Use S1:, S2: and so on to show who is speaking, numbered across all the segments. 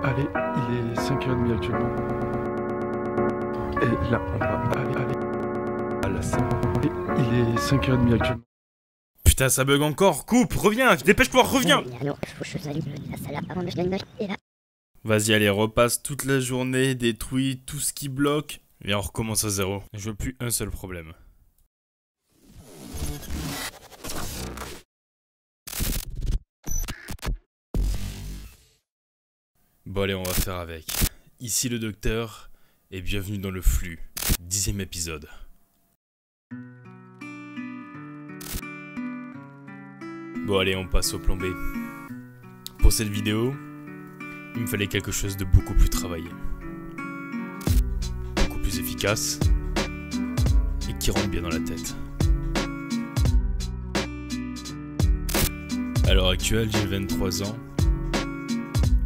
S1: aller, il est 5h30 actuellement. Et là, on va aller à la salle. Et il est 5h30 actuellement.
S2: Putain, ça bug encore. Coupe, reviens, dépêche-toi, reviens. Vas-y, allez, repasse toute la journée, détruis tout ce qui bloque, et on recommence à zéro. Je veux plus un seul problème. Bon allez, on va faire avec. Ici le docteur, et bienvenue dans le flux, 10e épisode. Bon allez, on passe au plan B. Pour cette vidéo, il me fallait quelque chose de beaucoup plus travaillé. Beaucoup plus efficace, et qui rentre bien dans la tête. À l'heure actuelle, j'ai 23 ans.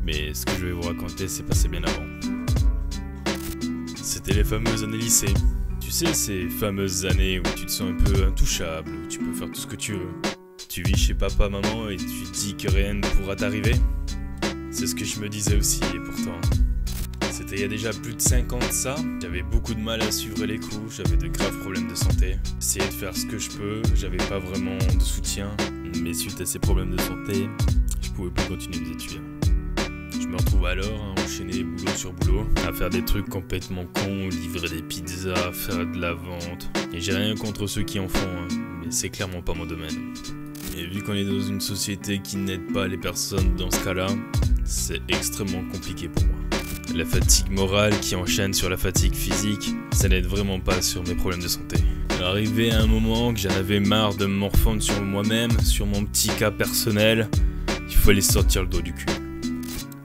S2: Mais ce que je vais vous raconter s'est passé bien avant. C'était les fameuses années lycée. Tu sais, ces fameuses années où tu te sens un peu intouchable, où tu peux faire tout ce que tu veux. Tu vis chez papa, maman et tu te dis que rien ne pourra t'arriver. C'est ce que je me disais aussi et pourtant. C'était il y a déjà plus de 5 ans de ça. J'avais beaucoup de mal à suivre les cours, j'avais de graves problèmes de santé. J'essayais de faire ce que je peux, j'avais pas vraiment de soutien. Mais suite à ces problèmes de santé, je pouvais plus continuer mes études. Je me retrouve alors à enchaîner boulot sur boulot, à faire des trucs complètement cons, livrer des pizzas, faire de la vente. Et j'ai rien contre ceux qui en font, hein, mais c'est clairement pas mon domaine. Et vu qu'on est dans une société qui n'aide pas les personnes dans ce cas-là, c'est extrêmement compliqué pour moi. La fatigue morale qui enchaîne sur la fatigue physique, ça n'aide vraiment pas sur mes problèmes de santé. Arrivé à un moment que j'en avais marre de me morfondre sur moi-même, sur mon petit cas personnel, il fallait sortir le dos du cul.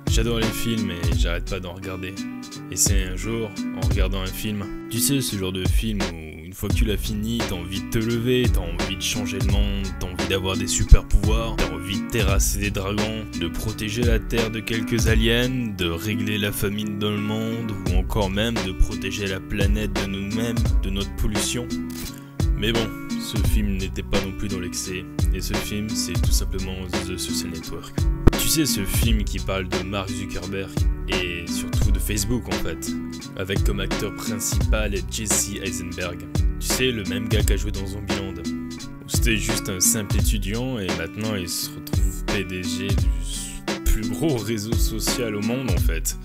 S2: J'adore les films et j'arrête pas d'en regarder. Et c'est un jour, en regardant un film, tu sais ce genre de film où une fois que tu l'as fini, t'as envie de te lever, t'as envie de changer le monde, t'as envie d'avoir des super pouvoirs, t'as envie de terrasser des dragons, de protéger la terre de quelques aliens, de régler la famine dans le monde, ou encore même de protéger la planète de nous-mêmes, de notre pollution. Mais bon, ce film n'était pas non plus dans l'excès, et ce film c'est tout simplement The Social Network. Tu sais, ce film qui parle de Mark Zuckerberg et surtout de Facebook en fait, avec comme acteur principal Jesse Eisenberg. Tu sais, le même gars qui a joué dans Zombieland. C'était juste un simple étudiant et maintenant il se retrouve PDG du plus gros réseau social au monde en fait.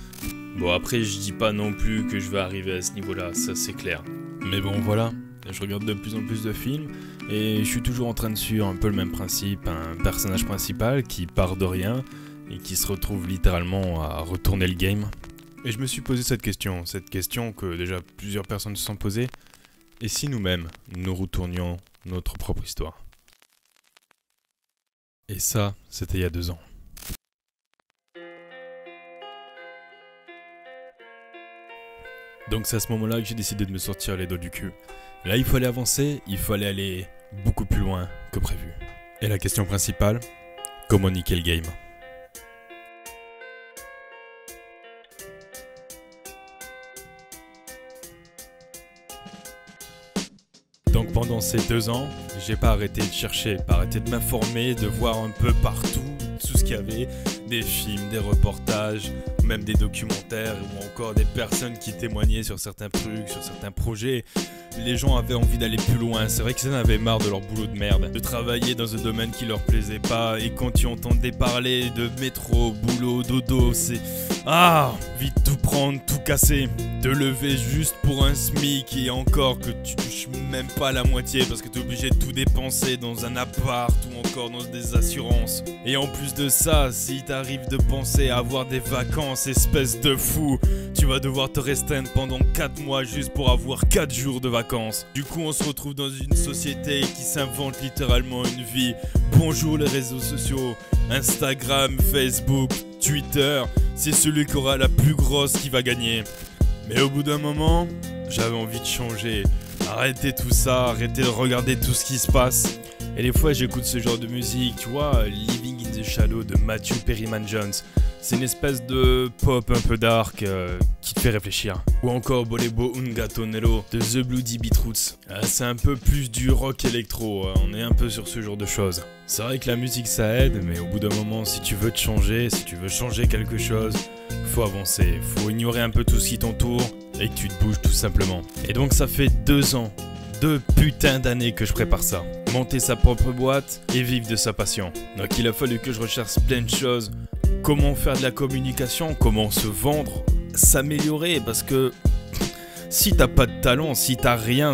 S2: Bon après je dis pas non plus que je vais arriver à ce niveau-là, ça c'est clair. Mais bon voilà, je regarde de plus en plus de films. Et je suis toujours en train de suivre un peu le même principe, un personnage principal qui part de rien et qui se retrouve littéralement à retourner le game. Et je me suis posé cette question que déjà plusieurs personnes se sont posées. Et si nous-mêmes, nous retournions notre propre histoire? Et ça, c'était il y a 2 ans. Donc c'est à ce moment-là que j'ai décidé de me sortir les doigts du cul. Là, il fallait avancer, il fallait aller beaucoup plus loin que prévu. Et la question principale, comment niquer le game? Donc pendant ces 2 ans, j'ai pas arrêté de chercher, pas arrêté de m'informer, de voir un peu partout tout ce qu'il y avait, des films, des reportages, même des documentaires ou encore des personnes qui témoignaient sur certains trucs, sur certains projets. Les gens avaient envie d'aller plus loin, c'est vrai qu'ils en avaient marre de leur boulot de merde, de travailler dans un domaine qui leur plaisait pas, et quand tu entendais parler de métro, boulot, dodo, c'est... Ah, vite tout prendre, tout casser, te lever juste pour un SMIC et encore que tu touches même pas la moitié parce que t'es obligé de tout dépenser dans un appart ou encore dans des assurances. Et en plus de ça, si t'arrives de penser à avoir des vacances, espèce de fou, tu vas devoir te restreindre pendant 4 mois juste pour avoir 4 jours de vacances. Du coup, on se retrouve dans une société qui s'invente littéralement une vie. Bonjour les réseaux sociaux, Instagram, Facebook, Twitter, c'est celui qui aura la plus grosse qui va gagner. Mais au bout d'un moment, j'avais envie de changer. Arrêter tout ça, arrêter de regarder tout ce qui se passe. Et des fois j'écoute ce genre de musique, tu vois, Living in the Shadow de Matthew Perryman Jones. C'est une espèce de pop un peu dark qui te fait réfléchir. Ou encore Bolebo un Gato Nero de The Bloody Beetroots. C'est un peu plus du rock électro, on est un peu sur ce genre de choses. C'est vrai que la musique ça aide, mais au bout d'un moment, si tu veux te changer, si tu veux changer quelque chose, faut avancer, faut ignorer un peu tout ce qui t'entoure et que tu te bouges tout simplement. Et donc ça fait 2 ans, 2 putains d'années que je prépare ça. Monter sa propre boîte et vivre de sa passion. Donc il a fallu que je recherche plein de choses. Comment faire de la communication, comment se vendre, s'améliorer, parce que si t'as pas de talent, si t'as rien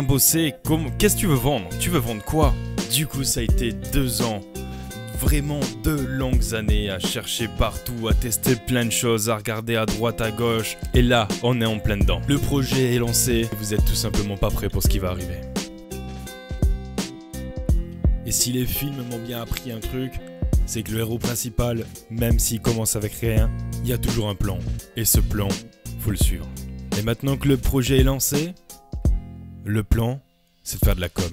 S2: bossé, qu'est-ce que tu veux vendre? Tu veux vendre quoi? Du coup ça a été 2 ans. Vraiment 2 longues années à chercher partout, à tester plein de choses, à regarder à droite, à gauche. Et là, on est en plein dedans. Le projet est lancé et vous êtes tout simplement pas prêts pour ce qui va arriver. Et si les films m'ont bien appris un truc, c'est que le héros principal, même s'il commence avec rien, il y a toujours un plan. Et ce plan, faut le suivre. Et maintenant que le projet est lancé, le plan, c'est de faire de la com.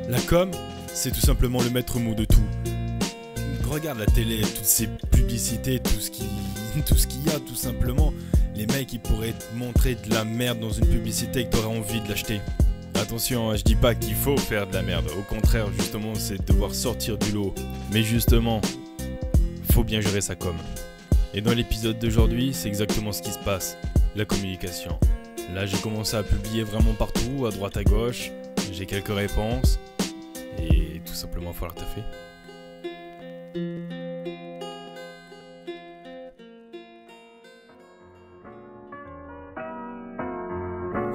S2: La com, c'est tout simplement le maître mot de tout. Regarde la télé, toutes ces publicités, tout ce qu'il y a tout simplement. Les mecs ils pourraient te montrer de la merde dans une publicité et que t'aurais envie de l'acheter. Attention, je dis pas qu'il faut faire de la merde. Au contraire, justement, c'est de devoir sortir du lot. Mais justement, faut bien gérer sa com. Et dans l'épisode d'aujourd'hui, c'est exactement ce qui se passe. La communication. Là, j'ai commencé à publier vraiment partout, à droite, à gauche. J'ai quelques réponses. Et tout simplement, il va falloir taffer.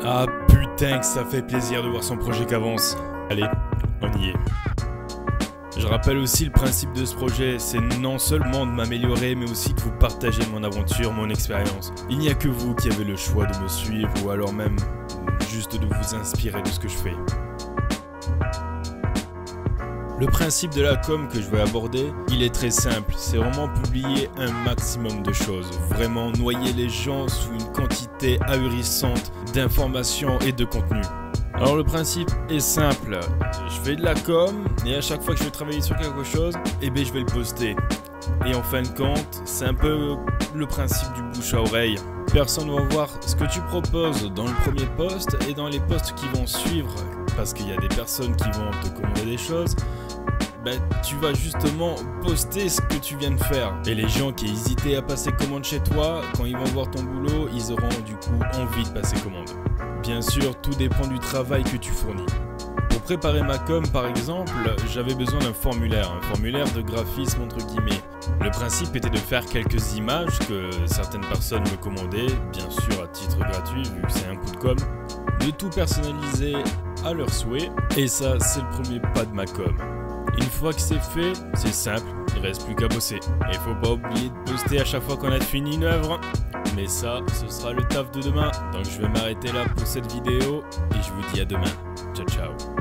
S2: Ah putain que ça fait plaisir de voir son projet qui avance. Allez, on y est. Je rappelle aussi le principe de ce projet, c'est non seulement de m'améliorer, mais aussi de vous partager mon aventure, mon expérience. Il n'y a que vous qui avez le choix de me suivre ou alors même juste de vous inspirer de ce que je fais. Le principe de la com que je vais aborder, il est très simple. C'est vraiment publier un maximum de choses. Vraiment noyer les gens sous une quantité ahurissante d'informations et de contenu. Alors le principe est simple. Je fais de la com et à chaque fois que je vais travailler sur quelque chose, je vais le poster. Et en fin de compte, c'est un peu le principe du bouche à oreille. Personne va voir ce que tu proposes dans le premier post et dans les posts qui vont suivre. Parce qu'il y a des personnes qui vont te commander des choses. Tu vas justement poster ce que tu viens de faire. Et les gens qui hésitaient à passer commande chez toi, quand ils vont voir ton boulot, ils auront du coup envie de passer commande. Bien sûr, tout dépend du travail que tu fournis. Pour préparer ma com par exemple, j'avais besoin d'un formulaire de graphisme entre guillemets. Le principe était de faire quelques images que certaines personnes me commandaient, bien sûr à titre gratuit vu que c'est un coup de com, de tout personnaliser à leur souhait. Et ça, c'est le premier pas de ma com. Une fois que c'est fait, c'est simple, il reste plus qu'à bosser. Et faut pas oublier de poster à chaque fois qu'on a fini une œuvre. Mais ça, ce sera le taf de demain. Donc je vais m'arrêter là pour cette vidéo et je vous dis à demain. Ciao ciao.